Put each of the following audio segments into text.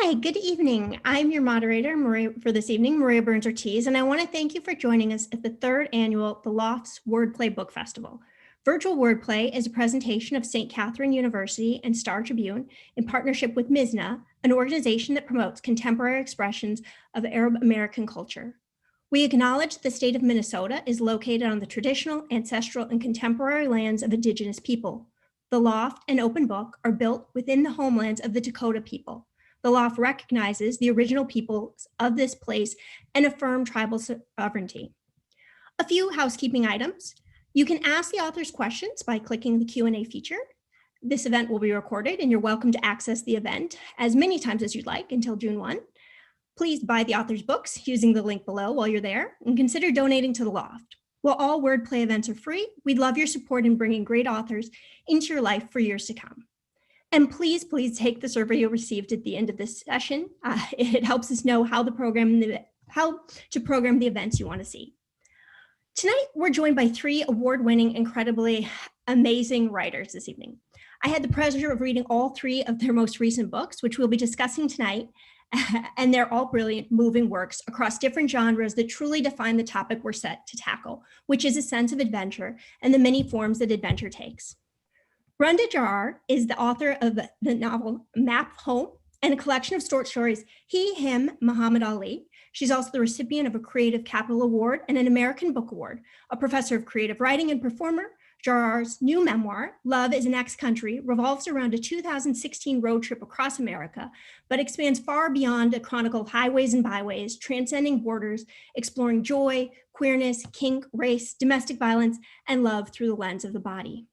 Hi, good evening. I'm your moderator for this evening, Maria Burns-Ortiz, and I want to thank you for joining us at the third annual The Loft's Wordplay Book Festival. Virtual Wordplay is a presentation of St. Catherine University and Star Tribune in partnership with Mizna, an organization that promotes contemporary expressions of Arab American culture. We acknowledge the state of Minnesota is located on the traditional, ancestral, and contemporary lands of Indigenous people. The Loft and Open Book are built within the homelands of the Dakota people. The Loft recognizes the original peoples of this place and affirm tribal sovereignty. A few housekeeping items. You can ask the authors questions by clicking the Q&A feature. This event will be recorded and you're welcome to access the event as many times as you'd like until June 1. Please buy the author's books using the link below while you're there and consider donating to the Loft. While all Wordplay events are free, we'd love your support in bringing great authors into your life for years to come. And please take the survey you received at the end of this session. It helps us know how to program the events you want to see. Tonight, we're joined by three award-winning, incredibly amazing writers this evening. I had the pleasure of reading all three of their most recent books, which we'll be discussing tonight, and they're all brilliant, moving works across different genres that truly define the topic we're set to tackle, which is a sense of adventure and the many forms that adventure takes. Rhonda Jarrar is the author of the novel Map Home and a collection of short stories, He, Him, Muhammad Ali. She's also the recipient of a Creative Capital Award and an American Book Award, a professor of creative writing and performer. Jarrar's new memoir, Love is an Ex-Country, revolves around a 2016 road trip across America, but expands far beyond a chronicle of highways and byways, transcending borders, exploring joy, queerness, kink, race, domestic violence, and love through the lens of the body.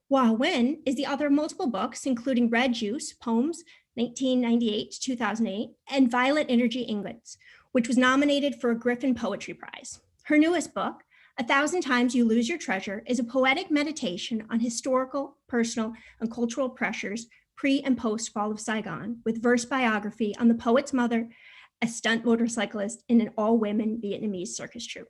Hua Wen is the author of multiple books, including Red Juice, Poems, 1998 to 2008, and Violet Energy Ingots, which was nominated for a Griffin Poetry Prize. Her newest book, 1,000 Times You Lose Your Treasure, is a poetic meditation on historical, personal, and cultural pressures pre and post Fall of Saigon, with verse biography on the poet's mother, a stunt motorcyclist in an all-women Vietnamese circus troupe.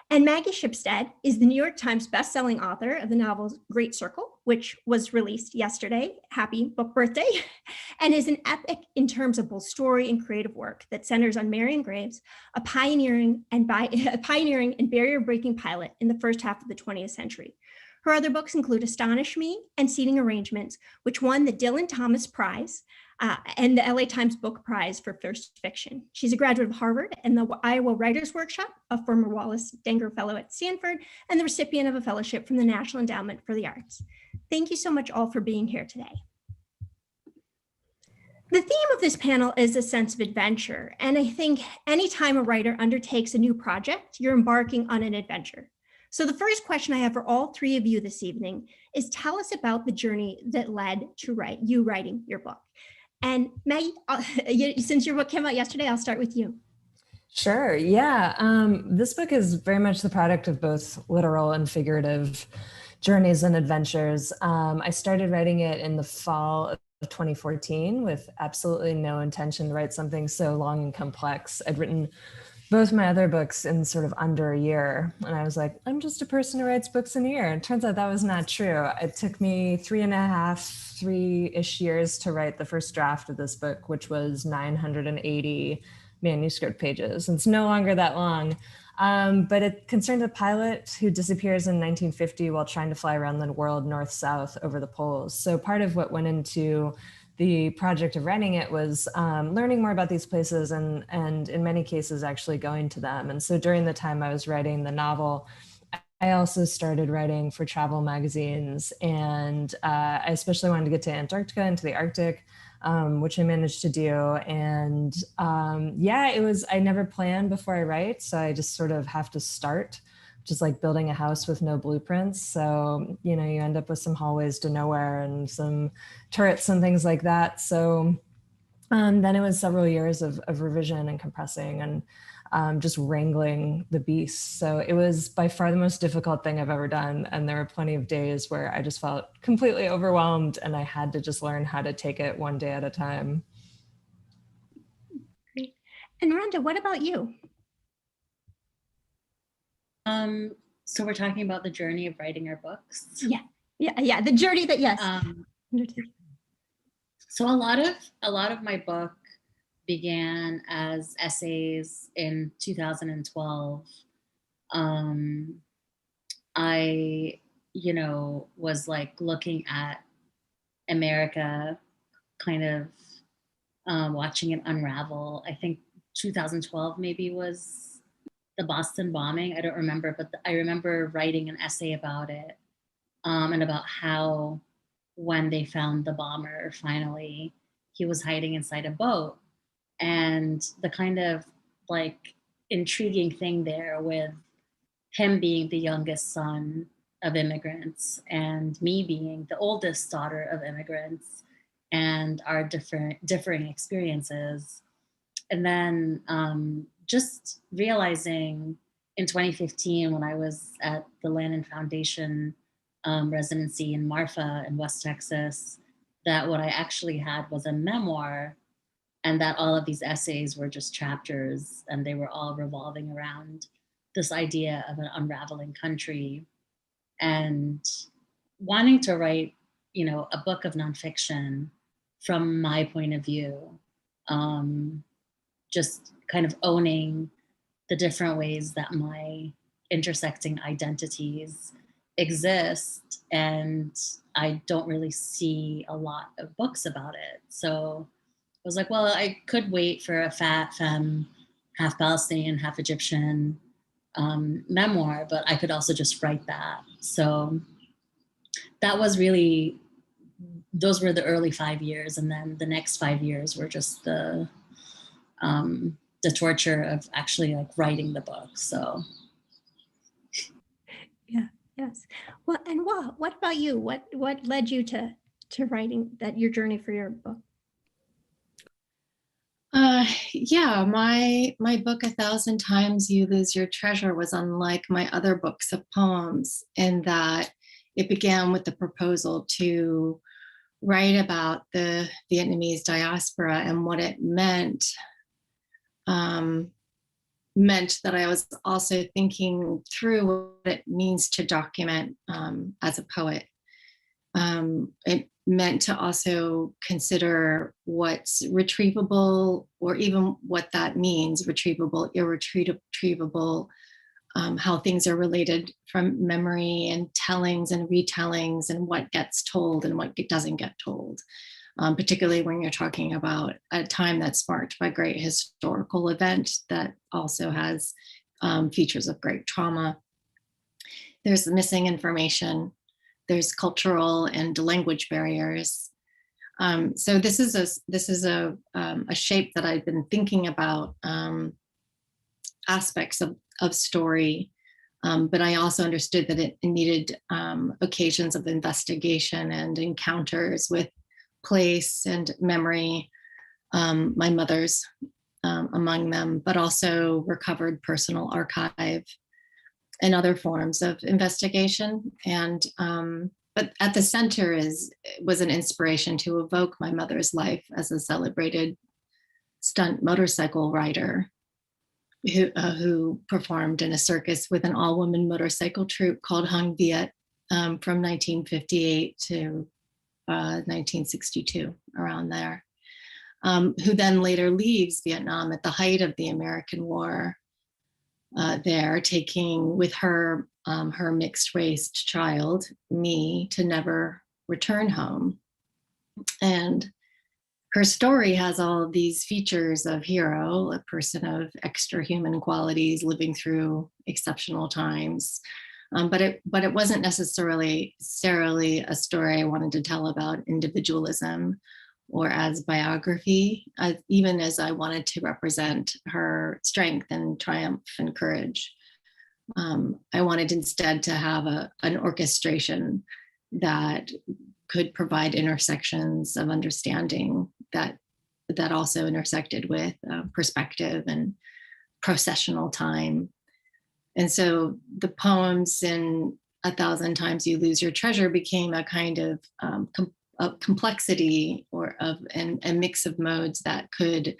And Maggie Shipstead is the New York Times bestselling author of the novel Great Circle, which was released yesterday. Happy book birthday, and is an epic in terms of both story and creative work that centers on Marion Graves, a pioneering and barrier-breaking pilot in the first half of the 20th century. Her other books include Astonish Me and Seating Arrangements, which won the Dylan Thomas Prize and the LA Times Book Prize for First Fiction. She's a graduate of Harvard and the Iowa Writers Workshop, a former Wallace Denger Fellow at Stanford, and the recipient of a fellowship from the National Endowment for the Arts. Thank you so much all for being here today. The theme of this panel is a sense of adventure, and I think anytime a writer undertakes a new project, you're embarking on an adventure. So the first question I have for all three of you this evening is tell us about the journey that led to you writing your book. And Maggie, since your book came out yesterday, I'll start with you. Sure, yeah. This book is very much the product of both literal and figurative journeys and adventures. I started writing it in the fall of 2014 with absolutely no intention to write something so long and complex. I'd written both my other books in sort of under a year. And I was like, I'm just a person who writes books in a year. And it turns out that was not true. It took me 3.5-ish years to write the first draft of this book, which was 980 manuscript pages. And it's no longer that long. But it concerned a pilot who disappears in 1950 while trying to fly around the world north-south over the poles. So part of what went into the project of writing it was learning more about these places and in many cases actually going to them. And so during the time I was writing the novel, I also started writing for travel magazines, and I especially wanted to get to Antarctica and to the Arctic, which I managed to do. And yeah, I never planned before I write, so I just sort of have to start, just like building a house with no blueprints. So, you end up with some hallways to nowhere and some turrets and things like that. So then it was several years of revision and compressing and just wrangling the beast. So it was by far the most difficult thing I've ever done. And there were plenty of days where I just felt completely overwhelmed and I had to just learn how to take it one day at a time. Great. And Rhonda, what about you? So we're talking about the journey of writing our books. Yeah, the journey that, yes. So a lot of my book began as essays in 2012. Um, I, was like looking at America, kind of watching it unravel. I think 2012 maybe was the Boston bombing. I don't remember, but I remember writing an essay about it, and about how when they found the bomber finally, he was hiding inside a boat. And the kind of like intriguing thing there with him being the youngest son of immigrants and me being the oldest daughter of immigrants, and our differing experiences. And then just realizing in 2015, when I was at the Lannan Foundation residency in Marfa in West Texas, that what I actually had was a memoir, and that all of these essays were just chapters, and they were all revolving around this idea of an unraveling country, and wanting to write, a book of nonfiction from my point of view, just kind of owning the different ways that my intersecting identities exist. And I don't really see a lot of books about it. So I was like, well, I could wait for a fat femme, half Palestinian, half Egyptian memoir, but I could also just write that. So that was really, those were the early 5 years. And then the next 5 years were just the torture of actually like writing the book. So Yeah. Yes. Well, and what about you? What led you to writing that, your journey for your book? Yeah, my book, A Thousand Times You Lose Your Treasure, was unlike my other books of poems in that it began with the proposal to write about the Vietnamese diaspora and what it meant. Meant that I was also thinking through what it means to document as a poet. It meant to also consider what's retrievable, or even what that means, retrievable, irretrievable, how things are related from memory and tellings and retellings, and what gets told and what doesn't get told. Particularly when you're talking about a time that's sparked by great historical event that also has features of great trauma. There's missing information. There's cultural and language barriers. So this is a shape that I've been thinking about, aspects of story, but I also understood that it needed occasions of investigation and encounters with place and memory, my mother's among them, but also recovered personal archive and other forms of investigation. And but at the center was an inspiration to evoke my mother's life as a celebrated stunt motorcycle rider who performed in a circus with an all-woman motorcycle troupe called Hung Viet from 1958 to 1962, around there, who then later leaves Vietnam at the height of the American War there, taking with her her mixed-raced child, me, to never return home. And her story has all of these features of hero, a person of extra human qualities living through exceptional times. But it wasn't necessarily a story I wanted to tell about individualism or as biography, even as I wanted to represent her strength and triumph and courage. I wanted instead to have an orchestration that could provide intersections of understanding that also intersected with perspective and processional time. And so the poems in A Thousand Times You Lose Your Treasure became a kind of complexity and a mix of modes that could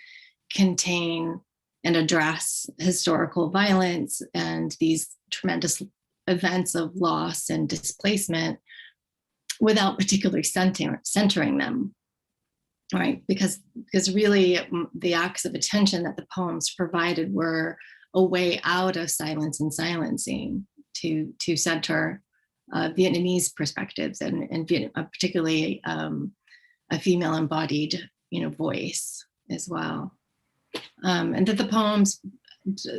contain and address historical violence and these tremendous events of loss and displacement without particularly centering them. right? Because really the acts of attention that the poems provided were a way out of silence and silencing to center Vietnamese perspectives and particularly a female embodied, voice as well. And that the poems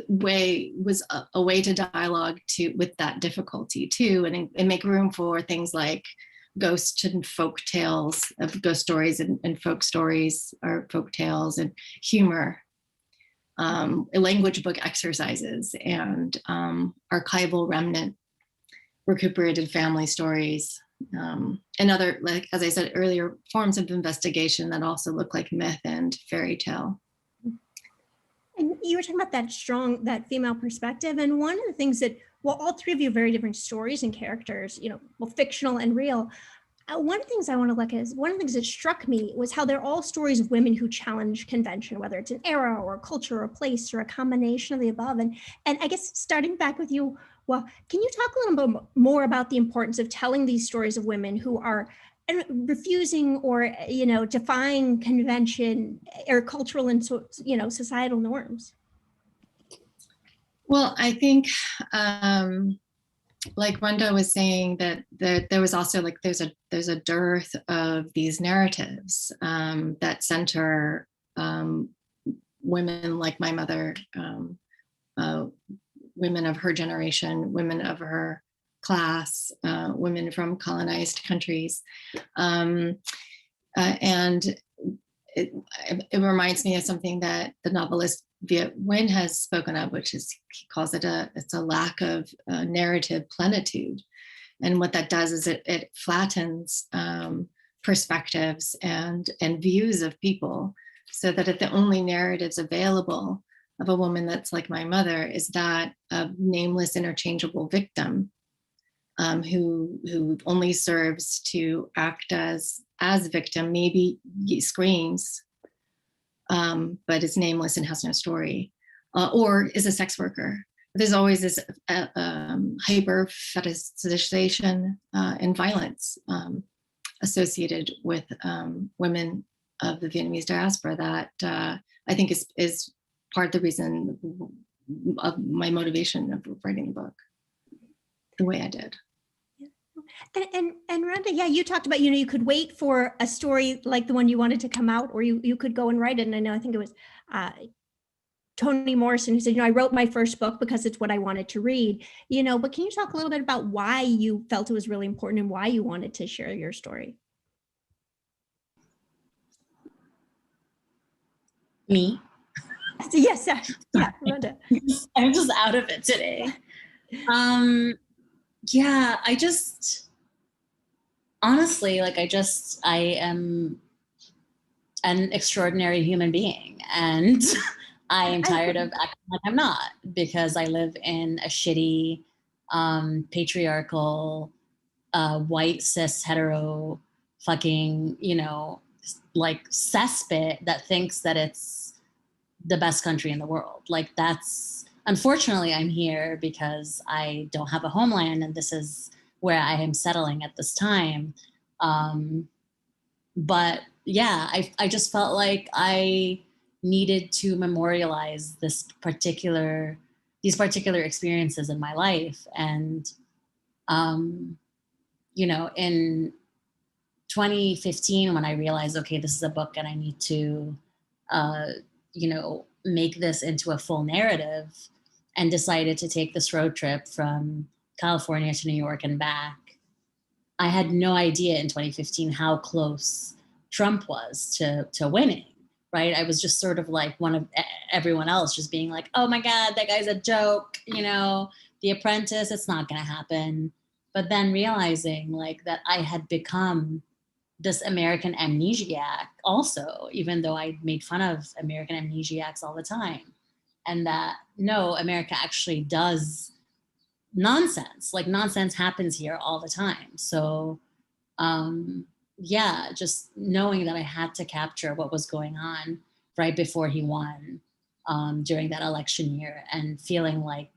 way was a way to dialogue with that difficulty too, and make room for things like ghost and folk tales, of ghost stories and folk stories or folk tales, and humor, language book exercises, and archival remnant recuperated family stories, and other, like as I said earlier, forms of investigation that also look like myth and fairy tale. And you were talking about that female perspective. And one of the things that, well, all three of you have very different stories and characters, well, fictional and real. One of the things I want to look at is one of the things that struck me was how they're all stories of women who challenge convention, whether it's an era or a culture or a place or a combination of the above. And I guess starting back with you, well, can you talk a little bit more about the importance of telling these stories of women who are refusing or, defying convention or cultural and, societal norms? Well, I think, like Rhonda was saying, that there was also like there's a dearth of these narratives that center women like my mother, women of her generation, women of her class, women from colonized countries, and it reminds me of something that the novelist Viet Nguyen has spoken of, which is, he calls it it's a lack of narrative plenitude. And what that does is it flattens perspectives and views of people, so that if the only narratives available of a woman that's like my mother is that of nameless interchangeable victim, who only serves to act as victim, maybe screams, but is nameless and has no story, or is a sex worker. There's always this hyper fetishization and violence associated with women of the Vietnamese diaspora that I think is part of the reason of my motivation of writing the book the way I did. And Rhonda, yeah, you talked about, you could wait for a story like the one you wanted to come out, or you could go and write it. And I think it was Toni Morrison who said, I wrote my first book because it's what I wanted to read, but can you talk a little bit about why you felt it was really important and why you wanted to share your story? Me? Yes, yeah, Rhonda. I'm just out of it today. Yeah, I just, honestly, I am an extraordinary human being, and I am tired of acting like I'm not, because I live in a shitty, patriarchal, white, cis, hetero, fucking, cesspit that thinks that it's the best country in the world. Unfortunately, I'm here because I don't have a homeland, and this is where I am settling at this time. But yeah, I just felt like I needed to memorialize these particular experiences in my life. And, in 2015, when I realized, okay, this is a book and I need to, make this into a full narrative, and decided to take this road trip from California to New York and back, I had no idea in 2015 how close Trump was to winning, right? I was just sort of like one of everyone else, just being like, oh my God, that guy's a joke, The Apprentice, it's not gonna happen. But then realizing that I had become this American amnesiac also, even though I made fun of American amnesiacs all the time. And that, no, America actually does nonsense. Nonsense happens here all the time. So, yeah, just knowing that I had to capture what was going on right before he won during that election year, and feeling like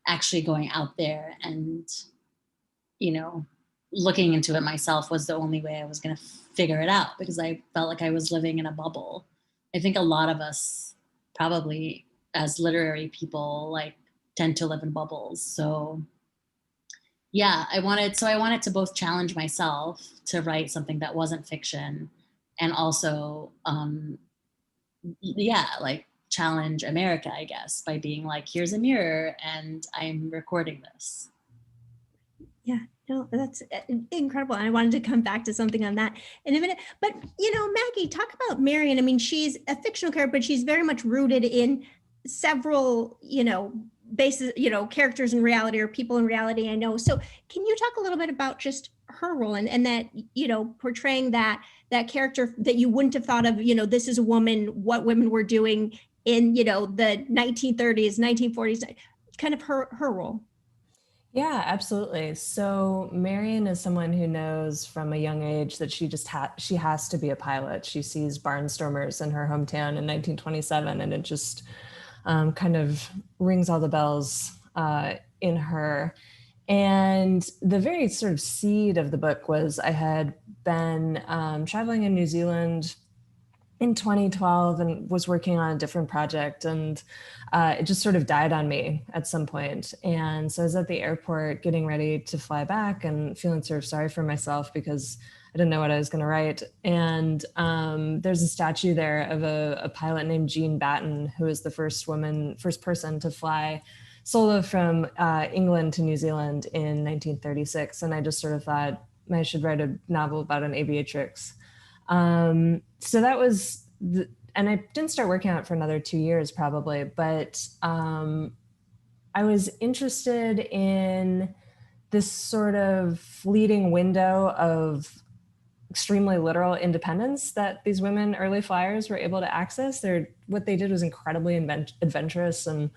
actually going out there and, looking into it myself was the only way I was going to figure it out, because I felt like I was living in a bubble. I think a lot of us probably as literary people like tend to live in bubbles. So yeah, I wanted to both challenge myself to write something that wasn't fiction, and also yeah, like challenge America, I guess, by being like, here's a mirror and I'm recording this. Yeah, no, that's incredible. And I wanted to come back to something on that in a minute. But, Maggie, talk about Marion. I mean, she's a fictional character, but she's very much rooted in several, bases, characters in reality or people in reality, I know. So can you talk a little bit about just her role and that, portraying that character that you wouldn't have thought of, this is a woman, what women were doing in, the 1930s, 1940s, kind of her role. Yeah, absolutely. So Marion is someone who knows from a young age that she has to be a pilot. She sees barnstormers in her hometown in 1927, and it just kind of rings all the bells in her. And the very sort of seed of the book was I had been traveling in New Zealand in 2012 and was working on a different project, and it just sort of died on me at some point. And so I was at the airport getting ready to fly back and feeling sort of sorry for myself because I didn't know what I was going to write. And there's a statue there of a pilot named Jean Batten, who was the first person to fly solo from England to New Zealand in 1936. And I just sort of thought I should write a novel about an aviatrix. So that was, and I didn't start working on it for another 2 years probably, but I was interested in this sort of fleeting window of extremely literal independence that these women, early flyers, were able to access. What they did was incredibly adventurous, and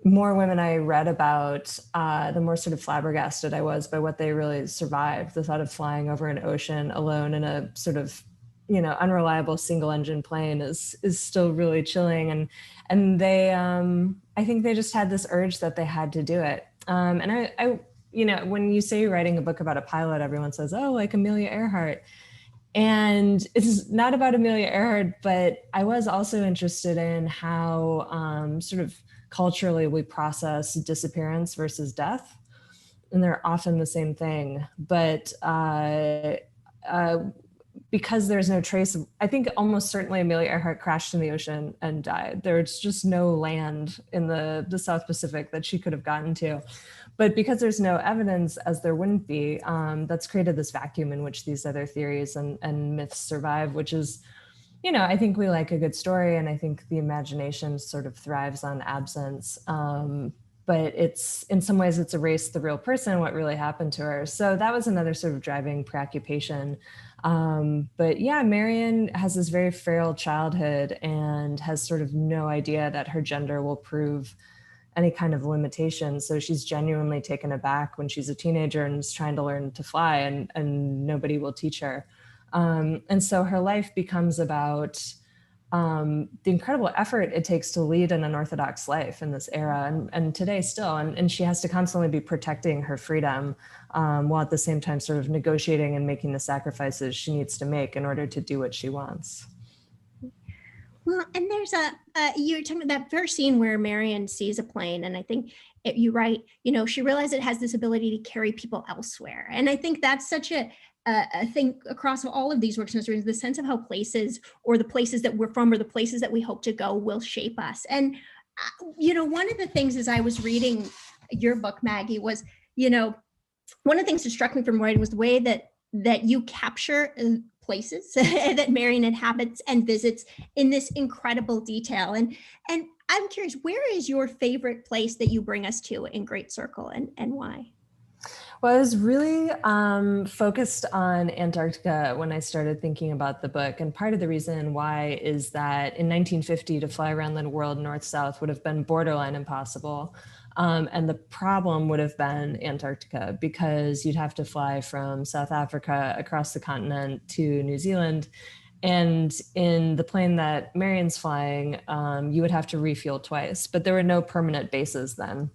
more women I read about, the more sort of flabbergasted I was by what they really survived. The thought of flying over an ocean alone in a sort of, unreliable single engine plane is still really chilling. And they, I think they just had this urge that they had to do it. And I, when you say you're writing a book about a pilot, everyone says, oh, like Amelia Earhart. And it's not about Amelia Earhart, but I was also interested in how sort of culturally we process disappearance versus death. And they're often the same thing. But because there's no trace of, I think almost certainly Amelia Earhart crashed in the ocean and died. There's just no land in the South Pacific that she could have gotten to. But because there's no evidence, as there wouldn't be, that's created this vacuum in which these other theories and myths survive, which is, I think we like a good story, and I think the imagination sort of thrives on absence. But it's, in some ways, it's erased the real person, what really happened to her. So that was another sort of driving preoccupation. But yeah, Marion has this very feral childhood and has sort of no idea that her gender will prove any kind of limitation. So she's genuinely taken aback when she's a teenager and is trying to learn to fly, and nobody will teach her. And so her life becomes about the incredible effort it takes to lead an unorthodox life in this era, and today still. And she has to constantly be protecting her freedom, while at the same time sort of negotiating and making the sacrifices she needs to make in order to do what she wants. Well, and there's you're talking about that first scene where Marion sees a plane, and I think you write, she realized it has this ability to carry people elsewhere. And I think that's such a thing across all of these works and stories, the sense of how places, or the places that we're from, or the places that we hope to go, will shape us. And, one of the things as I was reading your book, Maggie, was, one of the things that struck me from writing was the way that you capture places that Marion inhabits and visits in this incredible detail. And I'm curious, where is your favorite place that you bring us to in Great Circle, and why? Well, I was really focused on Antarctica when I started thinking about the book. And part of the reason why is that in 1950, to fly around the world north-south would have been borderline impossible. And the problem would have been Antarctica, because you'd have to fly from South Africa across the continent to New Zealand. And in the plane that Marion's flying, you would have to refuel twice, but there were no permanent bases then.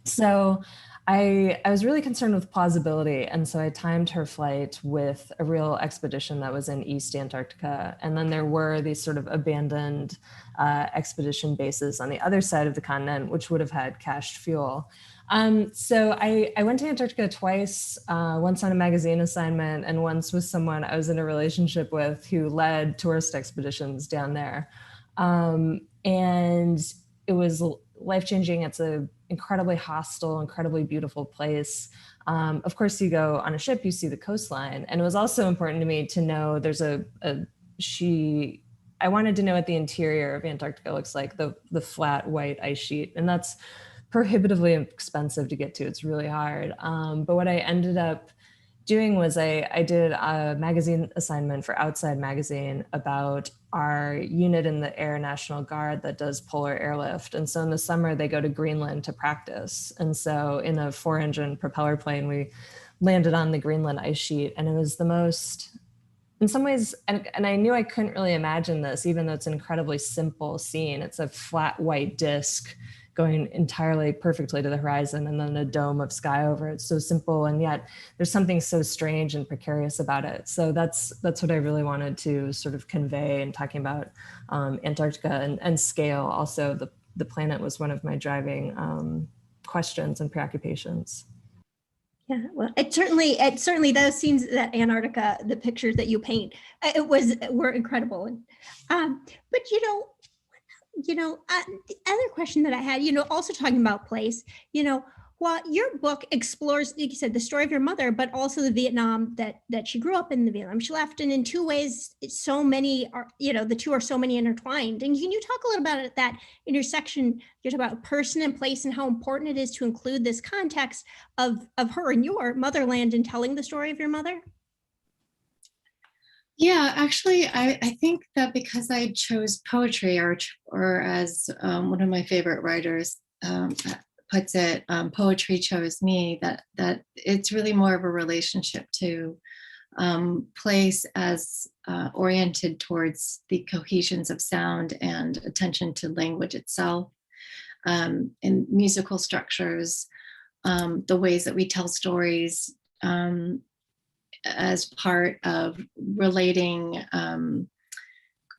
So I was really concerned with plausibility. And so I timed her flight with a real expedition that was in East Antarctica. And then there were these sort of abandoned expedition bases on the other side of the continent, which would have had cached fuel. So I went to Antarctica twice, once on a magazine assignment and once with someone I was in a relationship with who led tourist expeditions down there. And it was life-changing. It's an incredibly hostile, incredibly beautiful place. Of course, you go on a ship, you see the coastline. And it was also important to me to know there's I wanted to know what the interior of Antarctica looks like, the flat white ice sheet. And that's prohibitively expensive to get to. It's really hard. But what I ended up doing was I did a magazine assignment for Outside Magazine about our unit in the Air National Guard that does polar airlift. And so in the summer, they go to Greenland to practice. And so in a 4-engine propeller plane, we landed on the Greenland ice sheet. And it was the most, in some ways, and I knew I couldn't really imagine this, even though it's an incredibly simple scene. It's a flat white disc going entirely perfectly to the horizon and then a dome of sky over it. So simple, and yet there's something so strange and precarious about it. So that's what I really wanted to sort of convey in talking about Antarctica and scale. Also, the planet was one of my driving questions and preoccupations. Yeah, well, it certainly those scenes that Antarctica, the pictures that you paint, were incredible. But the other question that I had, also talking about place, while your book explores, like you said, the story of your mother, but also the Vietnam that she grew up in, the Vietnam she left, and in two ways, so many are, the two are so many intertwined. And can you talk a little about that intersection? You talk about person and place and how important it is to include this context of her and your motherland in telling the story of your mother? Yeah, actually, I think that because I chose poetry, or as one of my favorite writers puts it, poetry chose me, that it's really more of a relationship to place as oriented towards the cohesions of sound and attention to language itself, and musical structures, the ways that we tell stories, as part of relating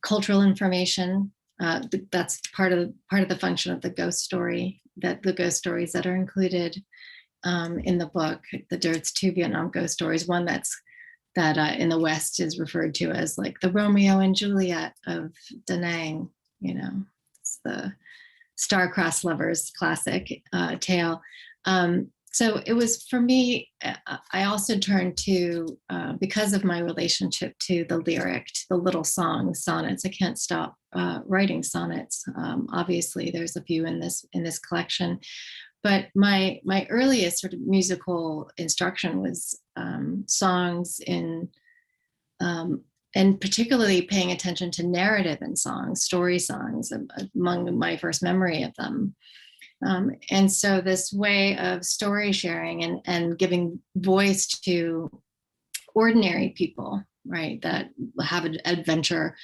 cultural information. That's part of the function of the ghost story, that the ghost stories that are included in the book. There's two Vietnam ghost stories. One that in the West is referred to as like the Romeo and Juliet of Da Nang. It's the star-crossed lovers classic tale. So it was, for me, I also turned to, because of my relationship to the lyric, to the little songs, sonnets. I can't stop writing sonnets. Obviously, there's a few in this collection. But my earliest sort of musical instruction was songs and particularly paying attention to narrative in songs, story songs, among my first memory of them. And so this way of story sharing and giving voice to ordinary people, right, that have an adventure,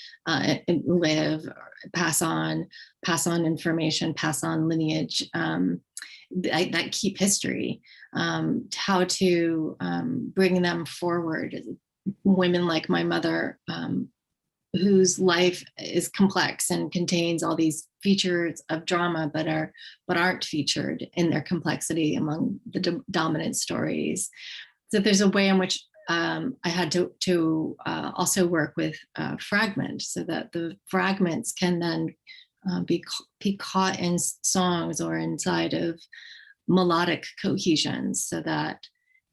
live, pass on information, pass on lineage, that keep history, how to bring them forward. Women like my mother, whose life is complex and contains all these features of drama, but aren't featured in their complexity among the dominant stories. So there's a way in which I had to also work with fragment, so that the fragments can then be caught in songs or inside of melodic cohesions, so that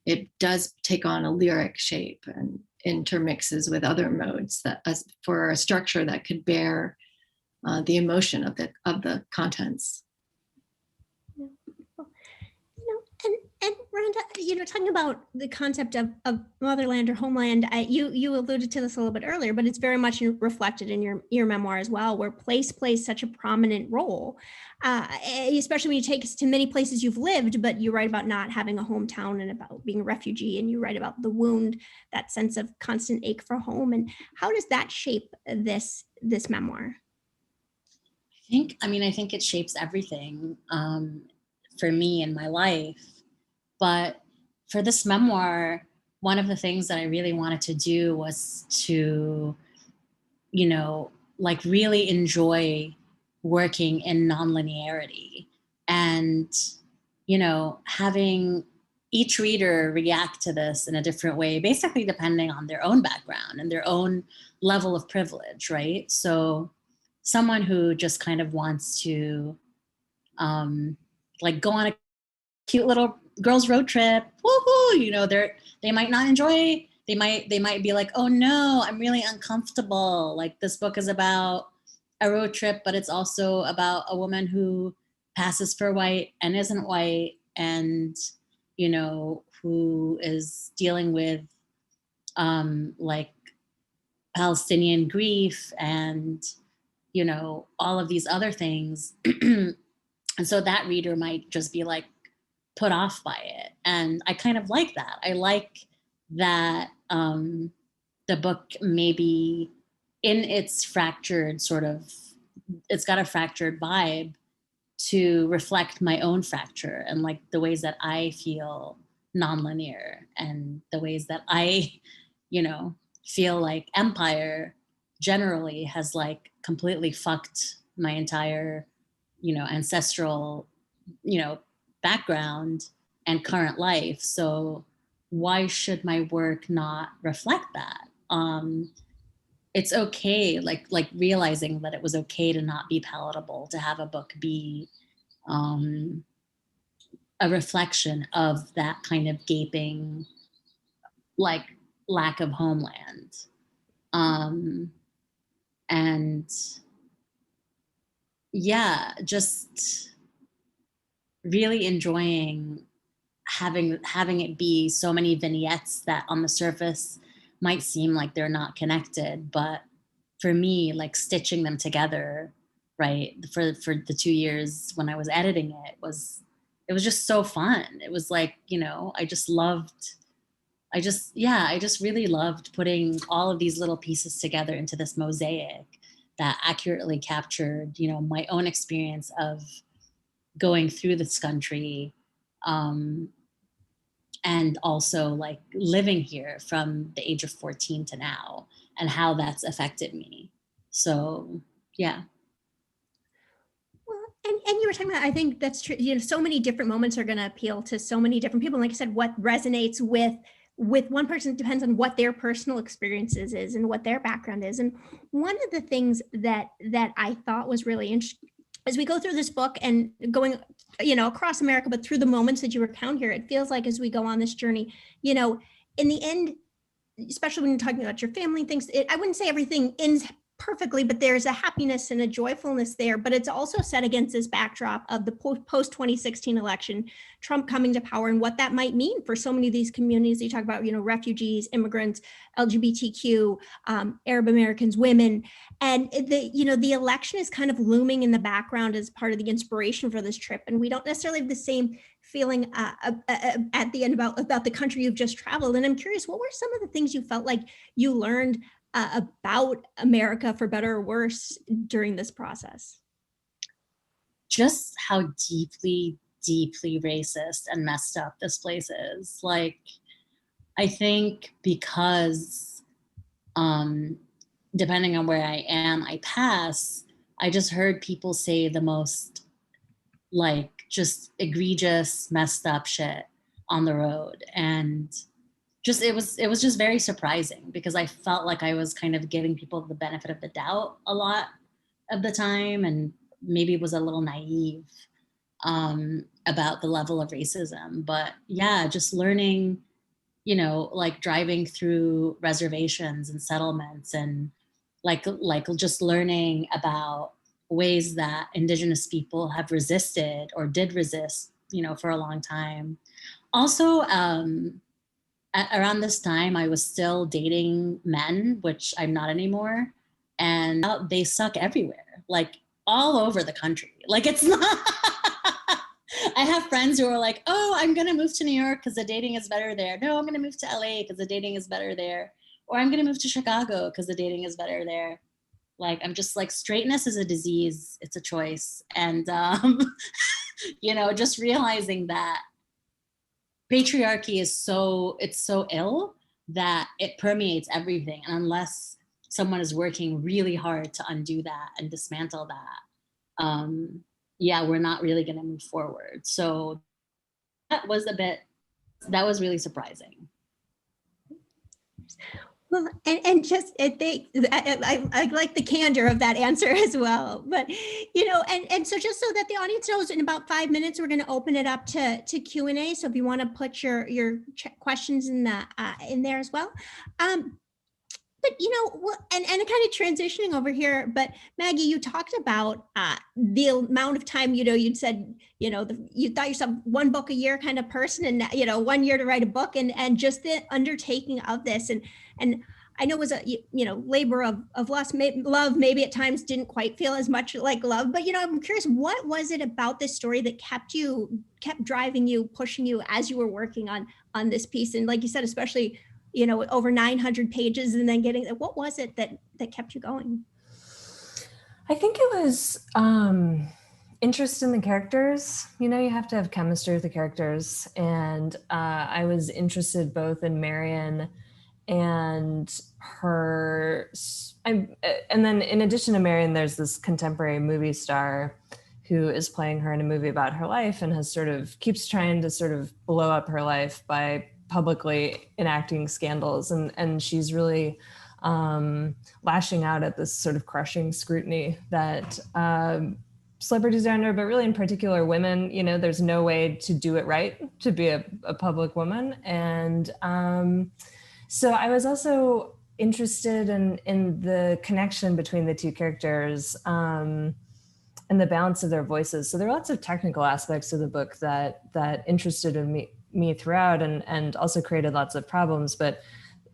it does take on a lyric shape and intermixes with other modes, that for a structure that could bear the emotion of the contents. And Rhonda, talking about the concept of motherland or homeland, you alluded to this a little bit earlier, but it's very much reflected in your memoir as well, where place plays such a prominent role, especially when you take us to many places you've lived, but you write about not having a hometown and about being a refugee, and you write about the wound, that sense of constant ache for home. And how does that shape this memoir? I think it shapes everything for me in my life. But for this memoir, one of the things that I really wanted to do was to, you know, like really enjoy working in nonlinearity and, you know, having each reader react to this in a different way, basically depending on their own background and their own level of privilege, right? So someone who just kind of wants to like go on a cute little girls road trip, woohoo, you know, they might not enjoy, they might be like, oh no, I'm really uncomfortable, like this book is about a road trip, but it's also about a woman who passes for white and isn't white, and you know, who is dealing with like Palestinian grief and, you know, all of these other things. And so that reader might just be like put off by it. And I kind of like that. I like that the book maybe in its fractured sort of, it's got a fractured vibe to reflect my own fracture and like the ways that I feel nonlinear and the ways that I, you know, feel like empire generally has like completely fucked my entire, you know, ancestral, you know, background and current life. So why should my work not reflect that? It's okay, like realizing that it was okay to not be palatable, to have a book be a reflection of that kind of gaping like lack of homeland. And yeah, just really enjoying having it be so many vignettes that on the surface might seem like they're not connected, but for me, like stitching them together, right, for the 2 years when I was editing it was just so fun. It was like, you know, I just really loved putting all of these little pieces together into this mosaic that accurately captured, you know, my own experience of going through this country, and also like living here from the age of 14 to now and how that's affected me. So yeah. Well, and you were talking about, I think that's true. You know, so many different moments are going to appeal to so many different people. And like I said, what resonates with one person depends on what their personal experiences is and what their background is. And one of the things that I thought was really interesting as we go through this book and going, you know, across America, but through the moments that you recount here, it feels like as we go on this journey, you know, in the end, especially when you're talking about your family things, I wouldn't say everything ends perfectly, but there's a happiness and a joyfulness there. But it's also set against this backdrop of the post 2016 election, Trump coming to power, and what that might mean for so many of these communities that you talk about, you know, refugees, immigrants, LGBTQ, Arab Americans, women. And the election is kind of looming in the background as part of the inspiration for this trip. And we don't necessarily have the same feeling at the end about the country you've just traveled. And I'm curious, what were some of the things you felt like you learned about America, for better or worse, during this process? Just how deeply, deeply racist and messed up this place is. Like, I think because depending on where I am, I pass, I just heard people say the most like just egregious, messed up shit on the road. And just it was just very surprising because I felt like I was kind of giving people the benefit of the doubt a lot of the time, and maybe was a little naive about the level of racism. But yeah, just learning, you know, like driving through reservations and settlements, and like just learning about ways that Indigenous people have resisted or did resist, you know, for a long time. Also, around this time, I was still dating men, which I'm not anymore. And they suck everywhere, like all over the country. Like it's not, I have friends who are like, oh, I'm going to move to New York because the dating is better there. No, I'm going to move to LA because the dating is better there. Or I'm going to move to Chicago because the dating is better there. Like, I'm just like, straightness is a disease. It's a choice. And, you know, just realizing that patriarchy is so ill that it permeates everything. And unless someone is working really hard to undo that and dismantle that, yeah, we're not really going to move forward. So that was really surprising. Well, and just I like the candor of that answer as well. But and so just so that the audience knows, in about 5 minutes we're going to open it up to Q&A. So if you want to put your questions in there as well. But and kind of transitioning over here, but Maggie, you talked about the amount of time, you'd said, you thought yourself one book a year kind of person, and 1 year to write a book, and just the undertaking of this, and I know it was a labor of love. Maybe at times didn't quite feel as much like love, but I'm curious, what was it about this story that kept driving you, pushing you as you were working on this piece? And like you said, especially over 900 pages, and then what was it that kept you going? I think it was interest in the characters. You have to have chemistry with the characters. And I was interested both in Marion and her. And then in addition to Marion, there's this contemporary movie star who is playing her in a movie about her life and has keeps trying to blow up her life by publicly enacting scandals, and she's really lashing out at this sort of crushing scrutiny that celebrities are under, but really in particular women. There's no way to do it right, to be a public woman. And so I was also interested in the connection between the two characters and the balance of their voices. So there are lots of technical aspects of the book that interested me throughout, and also created lots of problems. But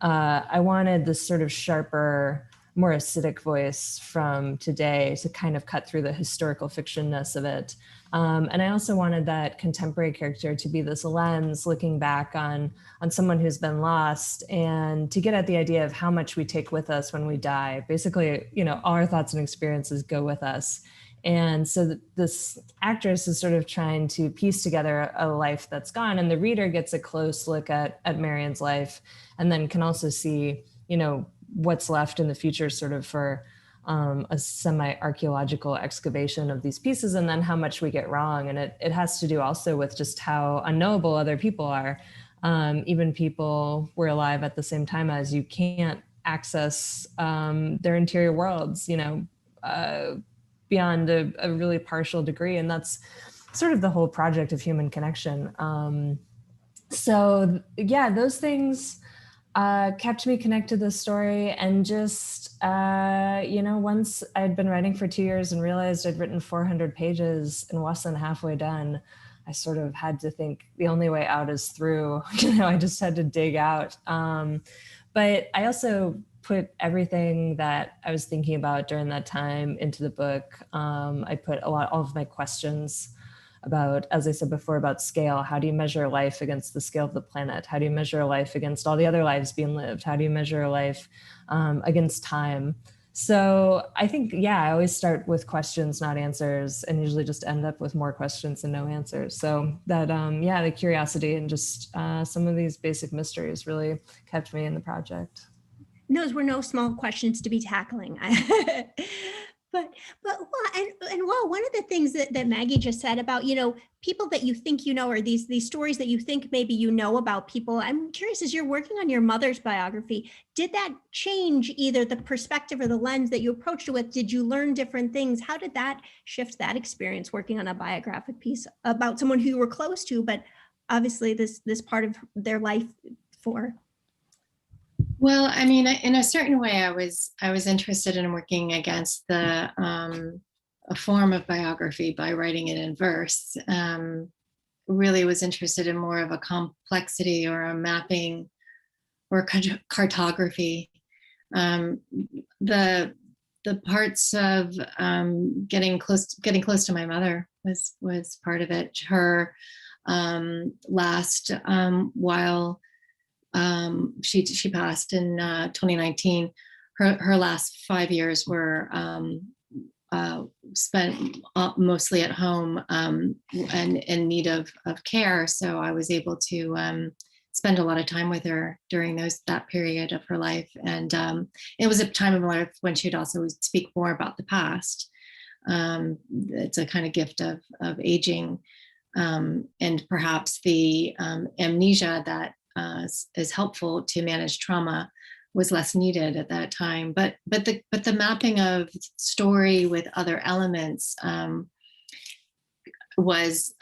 I wanted this sort of sharper, more acidic voice from today to kind of cut through the historical fictionness of it. And I also wanted that contemporary character to be this lens looking back on someone who's been lost, and to get at the idea of how much we take with us when we die. Basically, all our thoughts and experiences go with us. And so this actress is sort of trying to piece together a life that's gone, and the reader gets a close look at Marion's life, and then can also see, what's left in the future sort of for a semi-archaeological excavation of these pieces, and then how much we get wrong. And it has to do also with just how unknowable other people are. Even people we're alive at the same time as, you can't access their interior worlds, beyond a really partial degree. And that's sort of the whole project of human connection. So yeah, those things kept me connected to the story. And just, once I'd been writing for 2 years and realized I'd written 400 pages and wasn't halfway done, I sort of had to think the only way out is through. I just had to dig out. But I also put everything that I was thinking about during that time into the book. I put all of my questions about, as I said before, about scale. How do you measure life against the scale of the planet? How do you measure life against all the other lives being lived? How do you measure life against time? So I think, I always start with questions, not answers, and usually just end up with more questions and no answers. So that, the curiosity and just some of these basic mysteries really kept me in the project. Those were no small questions to be tackling. But one of the things that Maggie just said about, people that you think or these stories that you think maybe about people, I'm curious, as you're working on your mother's biography, did that change either the perspective or the lens that you approached it with? Did you learn different things? How did that shift that experience working on a biographic piece about someone who you were close to, but obviously this part of their life for? Well, I mean, in a certain way, I was interested in working against a form of biography by writing it in verse. Really was interested in more of a complexity or a mapping or cartography. The parts of getting close to my mother was part of it. Her last while. She passed in 2019. Her last 5 years were spent mostly at home and in need of care. So I was able to spend a lot of time with her during that period of her life. And it was a time of life when she'd also speak more about the past. It's a kind of gift of aging, and perhaps the amnesia that is helpful to manage trauma was less needed at that time. But the mapping of story with other elements was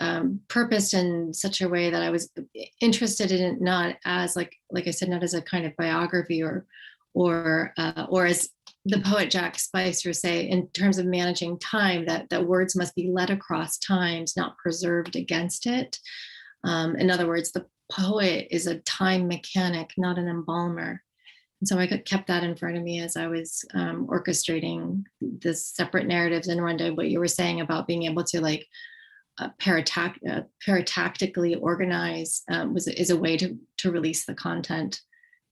purposed in such a way that I was interested in it not as like I said, not as a kind of biography or as the poet Jack Spicer say, in terms of managing time, that words must be led across times, not preserved against it. In other words, the poet is a time mechanic, not an embalmer. And so I kept that in front of me as I was orchestrating the separate narratives. And Rhonda, what you were saying about being able to like paratactically organize is a way to release the content.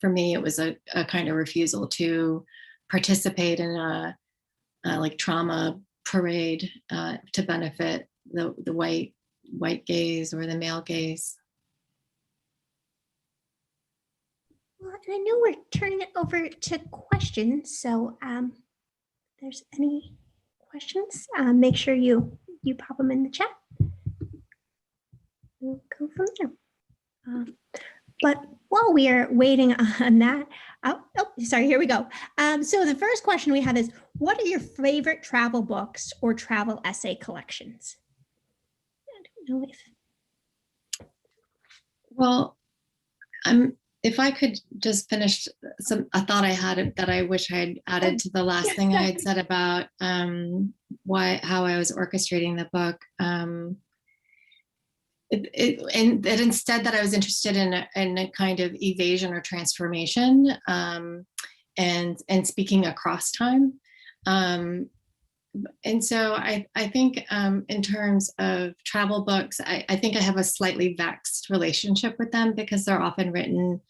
For me, it was a kind of refusal to participate in a like trauma parade to benefit the white gaze or the male gaze. Well, and I know we're turning it over to questions, so if there's any questions, make sure you pop them in the chat. We'll go from there. But while we are waiting on that, sorry, here we go. So the first question we have is, what are your favorite travel books or travel essay collections? I don't know if... Well, if I could just finish a thought I had that I wish I had added to the last thing I had said about how I was orchestrating the book. And that instead that I was interested in a kind of evasion or transformation, and speaking across time. And so I think in terms of travel books, I think I have a slightly vexed relationship with them because they're often written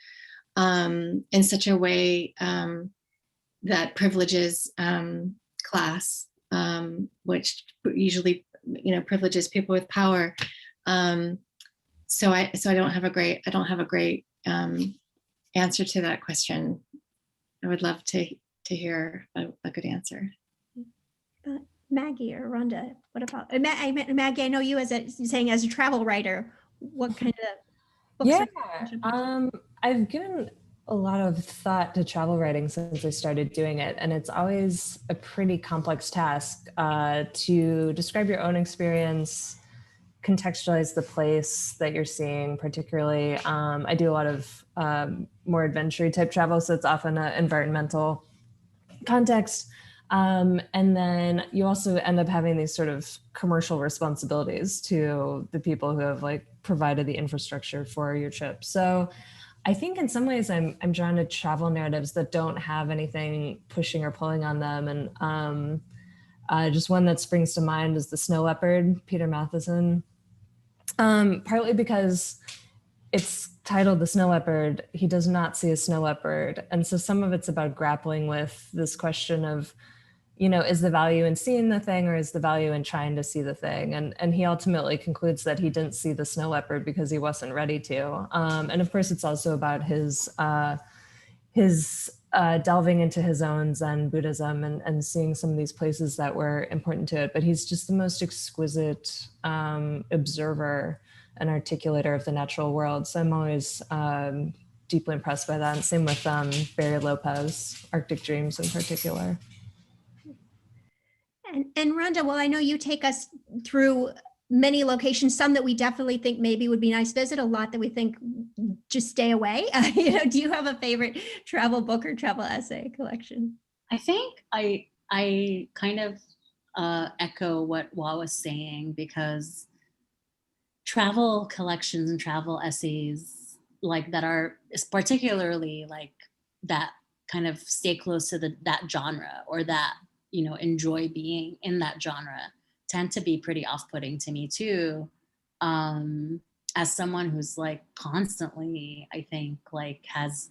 in such a way that privileges class, which usually privileges people with power. So I don't have a great answer to that question. I would love to hear a good answer. Maggie or Rhonda, what about Maggie? I know you as a travel writer. What kind of books? Yeah, I've given a lot of thought to travel writing since I started doing it, and it's always a pretty complex task to describe your own experience, contextualize the place that you're seeing. Particularly, I do a lot of more adventure type travel, so it's often an environmental context. And then you also end up having these sort of commercial responsibilities to the people who have like provided the infrastructure for your trip. So I think in some ways I'm drawn to travel narratives that don't have anything pushing or pulling on them. And just one that springs to mind is The Snow Leopard, Peter Matheson. Partly because it's titled The Snow Leopard, he does not see a snow leopard. And so some of it's about grappling with this question of, is the value in seeing the thing or is the value in trying to see the thing? And he ultimately concludes that he didn't see the snow leopard because he wasn't ready to. And of course, it's also about his delving into his own Zen Buddhism and seeing some of these places that were important to it. But he's just the most exquisite observer and articulator of the natural world. So I'm always deeply impressed by that. And same with Barry Lopez, Arctic Dreams in particular. And Rhonda, well, I know you take us through many locations, some that we definitely think maybe would be nice to visit, a lot that we think just stay away. Do you have a favorite travel book or travel essay collection? I think I kind of echo what Wa was saying, because travel collections and travel essays like that are particularly like that kind of stay close to that genre, or that enjoy being in that genre, tend to be pretty off-putting to me too, as someone who's like constantly, I think, like has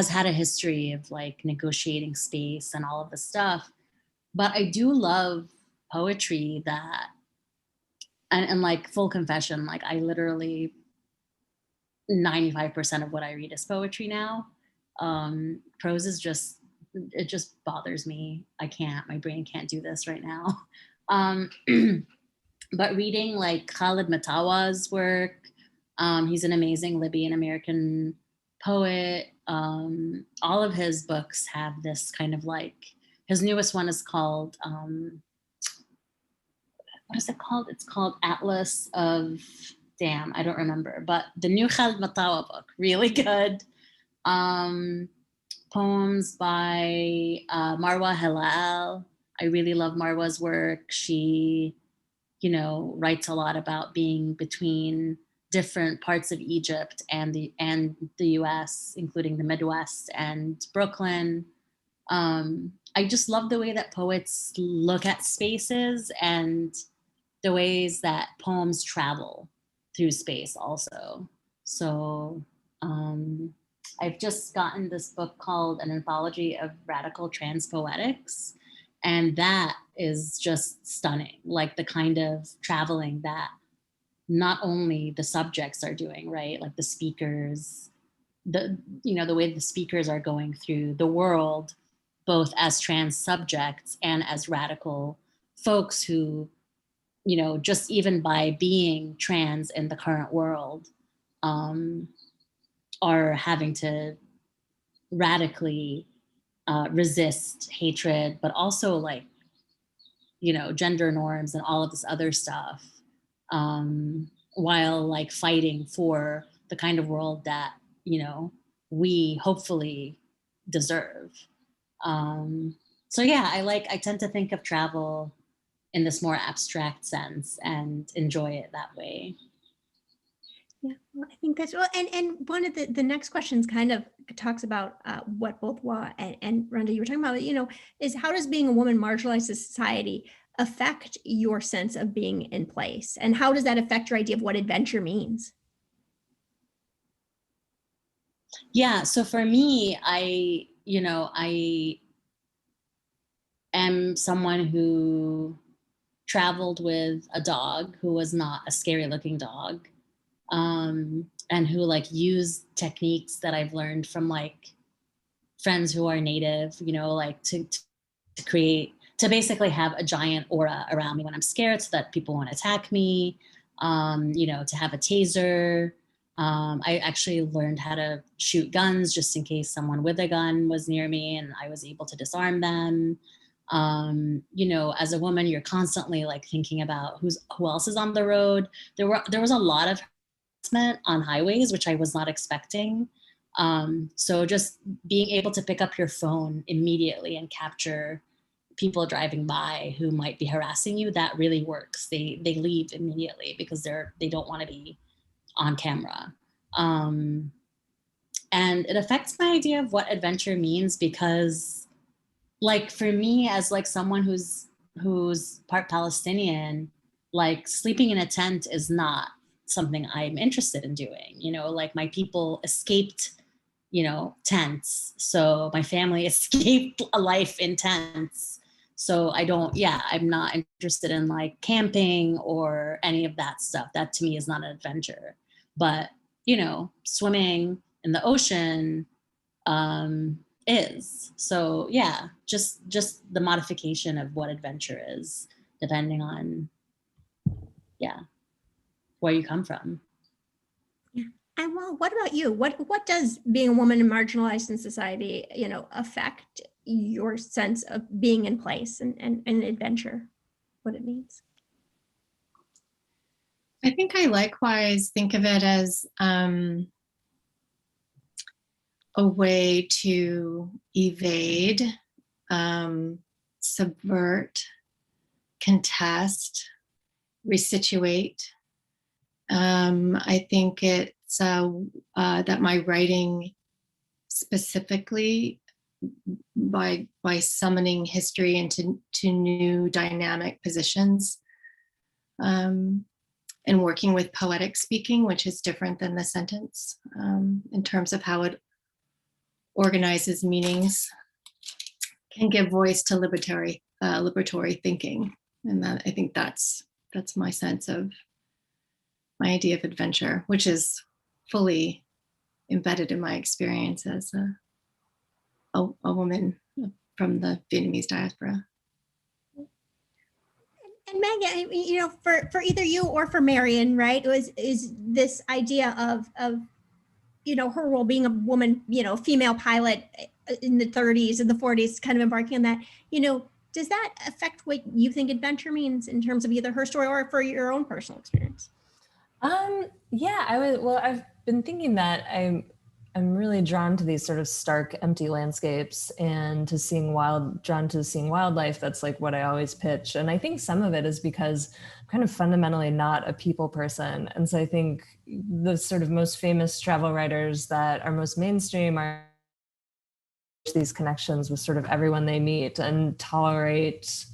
had a history of like negotiating space and all of the stuff. But I do love poetry that, and like full confession, like I literally 95% of what I read is poetry now. Prose is just, it just bothers me. My brain can't do this right now. Um, but reading like Khalid Matawa's work, he's an amazing Libyan American poet. All of his books have this kind of like, his newest one is called, what is it called? It's called Atlas of, damn, I don't remember, but the new Khalid Matawa book, really good. Poems by Marwa Halal. I really love Marwa's work. She, writes a lot about being between different parts of Egypt and the US, including the Midwest and Brooklyn. I just love the way that poets look at spaces and the ways that poems travel through space also. So I've just gotten this book called An Anthology of Radical Trans Poetics. And that is just stunning, like the kind of traveling that not only the subjects are doing, right? Like the speakers, the way the speakers are going through the world, both as trans subjects and as radical folks who, just even by being trans in the current world, are having to radically resist hatred, but also like, gender norms and all of this other stuff, while like fighting for the kind of world that, we hopefully deserve. So yeah, I tend to think of travel in this more abstract sense and enjoy it that way. Yeah, well, I think that's well, and one of the next questions kind of talks about what both Wa and Rhonda you were talking about, is how does being a woman marginalized in society affect your sense of being in place, and how does that affect your idea of what adventure means? Yeah, so for me, I am someone who traveled with a dog who was not a scary looking dog, and who like used techniques that I've learned from like friends who are native, like to create, to basically have a giant aura around me when I'm scared so that people won't attack me, to have a taser. I actually learned how to shoot guns just in case someone with a gun was near me and I was able to disarm them. As a woman, you're constantly like thinking about who else is on the road. There was a lot of harassment on highways, which I was not expecting. So just being able to pick up your phone immediately and capture people driving by who might be harassing you, that really works. They leave immediately because they don't want to be on camera. And it affects my idea of what adventure means because, like, for me as like someone who's part Palestinian, like sleeping in a tent is not something I'm interested in doing. Like my people escaped, tents. So my family escaped a life in tents. So I'm not interested in like camping or any of that stuff. That to me is not an adventure. But, swimming in the ocean is. So yeah, just the modification of what adventure is, depending on, where you come from. Yeah. And well, what about you? What does being a woman and marginalized in society, affect your sense of being in place and adventure, what it means? I think I likewise think of it as a way to evade, subvert, contest, resituate. I think it's that my writing specifically by summoning history into new dynamic positions, and working with poetic speaking, which is different than the sentence, in terms of how it organizes meanings, can give voice to liberatory thinking. And that, I think that's my sense of my idea of adventure, which is fully embedded in my experience as a woman from the Vietnamese diaspora. And Maggie, you know, for either you or for Marion, right, is this idea of you know, her role being a woman, you know, female pilot in the 30s and the 40s, kind of embarking on that, you know, does that affect what you think adventure means in terms of either her story or for your own personal experience? Yeah, I've been thinking that I'm really drawn to these sort of stark, empty landscapes and drawn to seeing wildlife. That's like what I always pitch. And I think some of it is because I'm kind of fundamentally not a people person. And so I think the sort of most famous travel writers that are most mainstream are these connections with sort of everyone they meet and tolerate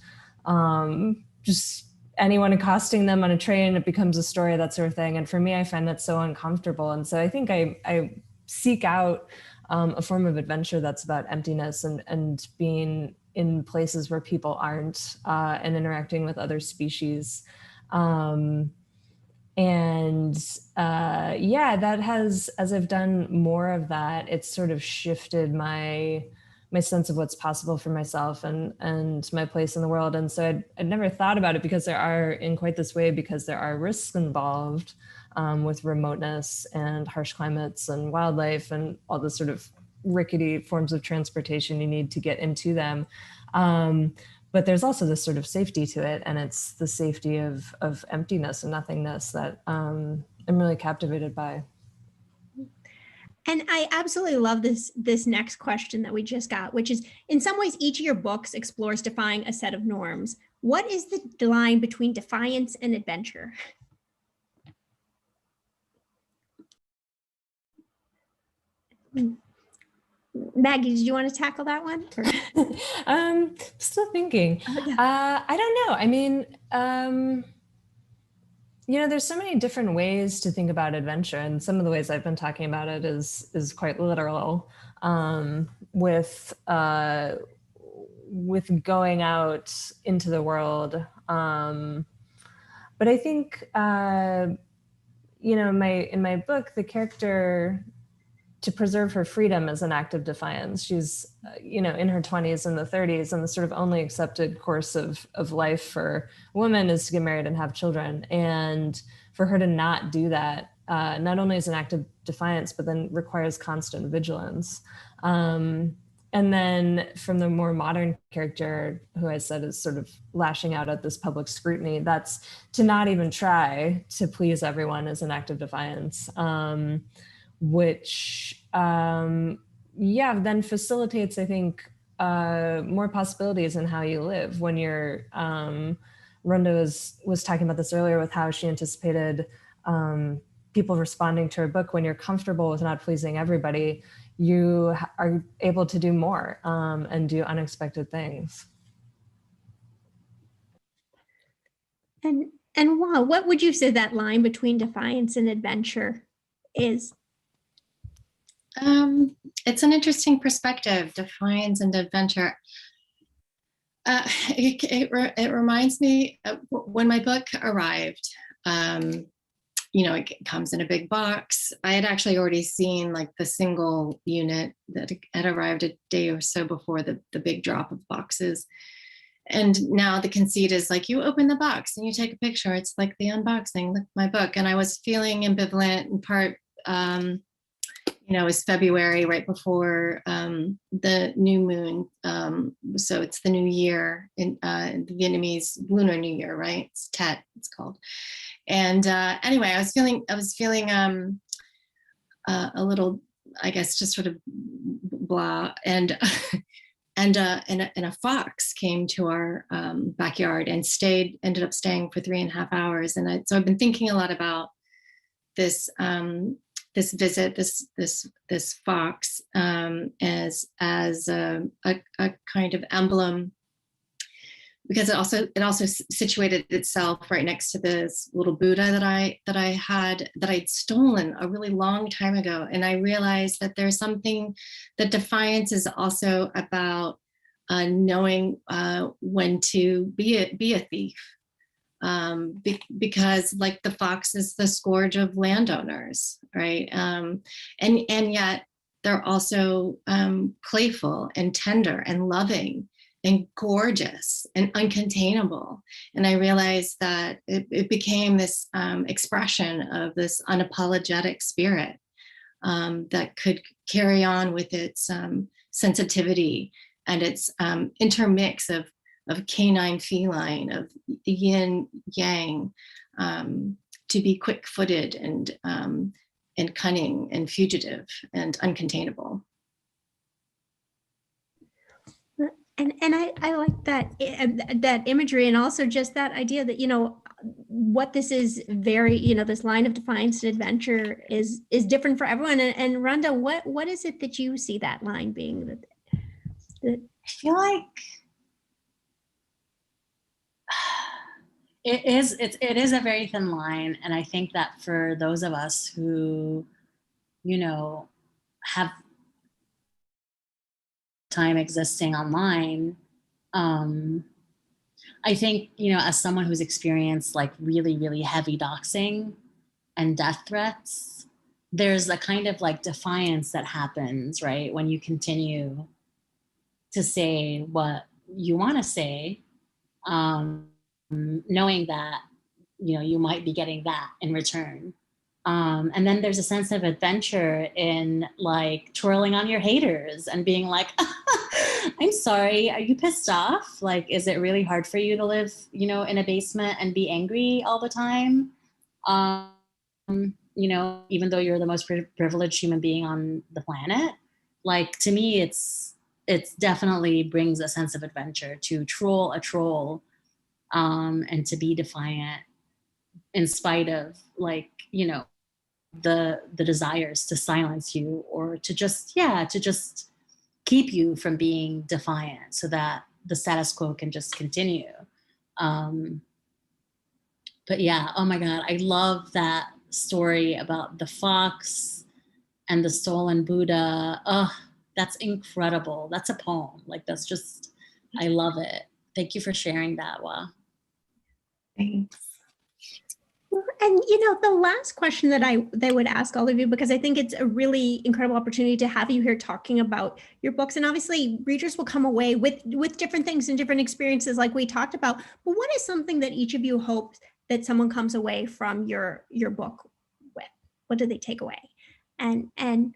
just anyone accosting them on a train. It becomes a story, that sort of thing. And for me, I find that so uncomfortable. And so I think I seek out a form of adventure that's about emptiness and being in places where people aren't and interacting with other species. That has, as I've done more of that, it's sort of shifted my sense of what's possible for myself and my place in the world. And so I'd never thought about it because there are risks involved with remoteness and harsh climates and wildlife and all the sort of rickety forms of transportation you need to get into them. But there's also this sort of safety to it, and it's the safety of emptiness and nothingness that I'm really captivated by. And I absolutely love this next question that we just got, which is, in some ways, each of your books explores defying a set of norms. What is the line between defiance and adventure? Maggie, did you want to tackle that one? Still thinking. Oh, yeah. I don't know. I mean, you know, there's so many different ways to think about adventure, and some of the ways I've been talking about it is quite literal, with going out into the world. But I think, you know, in my book, the character, to preserve her freedom is an act of defiance. She's, you know, in her 20s and the 30s, and the sort of only accepted course of life for a woman is to get married and have children. And for her to not do that, not only is an act of defiance, but then requires constant vigilance. And then from the more modern character, who I said is sort of lashing out at this public scrutiny, that's to not even try to please everyone is an act of defiance. Which then facilitates, I think, more possibilities in how you live. When you're, Rhonda was talking about this earlier with how she anticipated people responding to her book. When you're comfortable with not pleasing everybody, you are able to do more and do unexpected things. And wow, what would you say that line between defiance and adventure is? It's an interesting perspective, defiance and adventure. It reminds me of when my book arrived. You know, it comes in a big box. I had actually already seen like the single unit that had arrived a day or so before the big drop of boxes. And now the conceit is like, you open the box and you take a picture. It's like the unboxing, like my book. And I was feeling ambivalent in part. You know, it's February, right before the new moon. So it's the new year in the Vietnamese Lunar New Year, right? It's Tet, it's called. And anyway, I was feeling a little, I guess, just sort of blah. And and a fox came to our backyard and ended up staying for 3.5 hours. And so I've been thinking a lot about this. This visit, this fox, as a kind of emblem, because it also situated itself right next to this little Buddha that I'd stolen a really long time ago, and I realized that there's something that defiance is also about knowing when to be a thief. Because like the fox is the scourge of landowners, right? And yet they're also playful and tender and loving and gorgeous and uncontainable. And I realized that it became this expression of this unapologetic spirit that could carry on with its sensitivity and its intermix of canine feline, of yin yang, to be quick-footed and cunning and fugitive and uncontainable. And I like that imagery, and also just that idea that, you know, what this is very, you know, this line of defiance and adventure is different for everyone. And Rhonda, what is it that you see that line being? That I feel like it is a very thin line, and I think that for those of us who, you know, have time existing online, I think, you know, as someone who's experienced like really, really heavy doxing and death threats, there's a kind of like defiance that happens, right, when you continue to say what you want to say, knowing that, you know, you might be getting that in return. And then there's a sense of adventure in like twirling on your haters and being like, I'm sorry, are you pissed off? Like, is it really hard for you to live, you know, in a basement and be angry all the time? You know, even though you're the most privileged human being on the planet, like, to me, it's definitely brings a sense of adventure to troll a troll, and to be defiant in spite of, like, you know, the desires to silence you or to just keep you from being defiant so that the status quo can just continue. But yeah, oh my God, I love that story about the fox and the stolen Buddha. Oh, that's incredible. That's a poem. Like, that's just, I love it. Thank you for sharing that, Wa. Thanks. And, you know, the last question that I would ask all of you, because I think it's a really incredible opportunity to have you here talking about your books. And obviously readers will come away with different things and different experiences like we talked about. But what is something that each of you hopes that someone comes away from your book with? What do they take away? And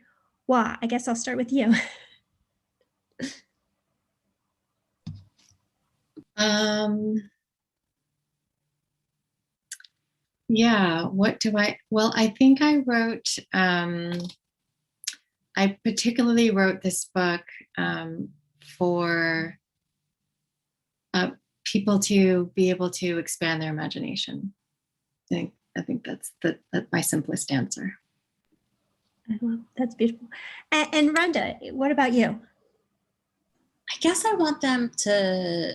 Wa, I guess I'll start with you. Yeah, what do well, I think I wrote, I particularly wrote this book for people to be able to expand their imagination. I think that's my simplest answer. That's beautiful. And Rhonda, what about you? I guess I want them to,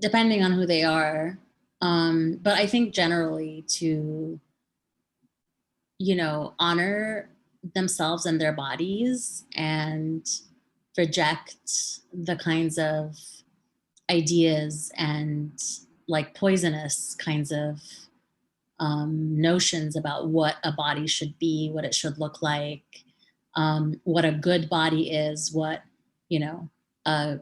depending on who they are, but I think generally to, you know, honor themselves and their bodies and reject the kinds of ideas and like poisonous kinds of notions about what a body should be, what it should look like, what a good body is, what, you know, and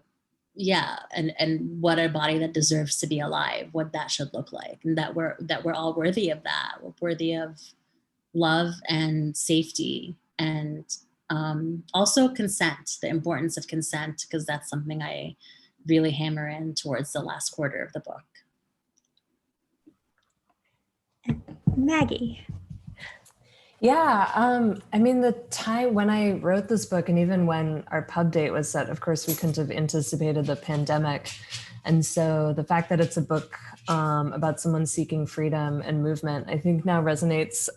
what a body that deserves to be alive, what that should look like, and that we're all worthy of that. We're worthy of love and safety, and also consent, the importance of consent, because that's something I really hammer in towards the last quarter of the book. Maggie. Yeah, I mean, the time when I wrote this book, and even when our pub date was set, of course, we couldn't have anticipated the pandemic. And so the fact that it's a book about someone seeking freedom and movement, I think now resonates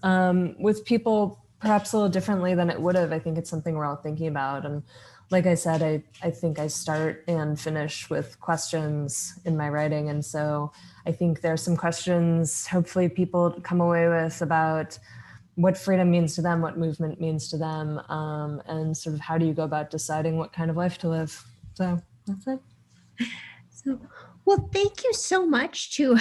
with people perhaps a little differently than it would have. I think it's something we're all thinking about. And like I said, I think I start and finish with questions in my writing. And so I think there's some questions hopefully people come away with about what freedom means to them, what movement means to them, and sort of how do you go about deciding what kind of life to live. So that's it. So, well, thank you so much to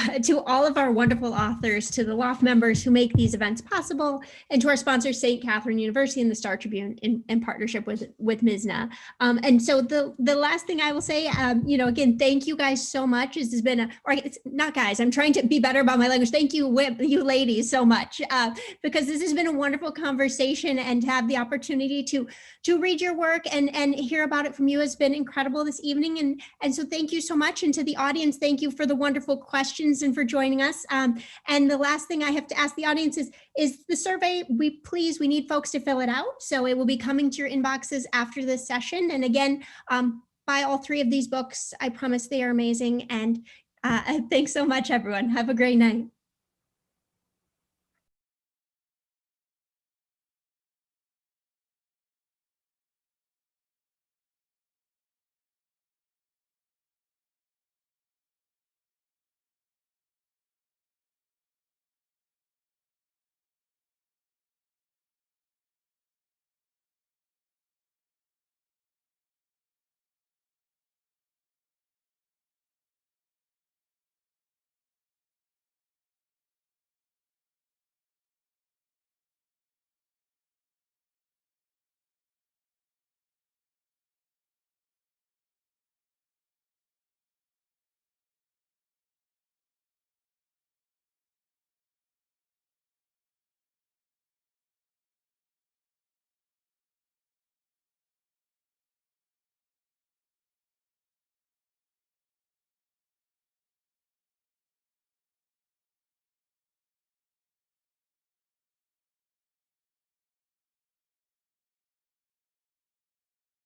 all of our wonderful authors, to the Loft members who make these events possible, and to our sponsor, St. Catherine University and the Star Tribune in partnership with Mizna. And so the last thing I will say, again, thank you guys so much. This has been it's not guys, I'm trying to be better about my language. Thank you, you ladies, so much, because this has been a wonderful conversation, and to have the opportunity to read your work and hear about it from you has been incredible this evening. And so thank you so much. And to the audience, thank you for the wonderful questions and for joining us. And the last thing I have to ask the audience is the survey. We need folks to fill it out. So it will be coming to your inboxes after this session. And again, buy all 3 of these books. I promise they are amazing. And thanks so much, everyone. Have a great night.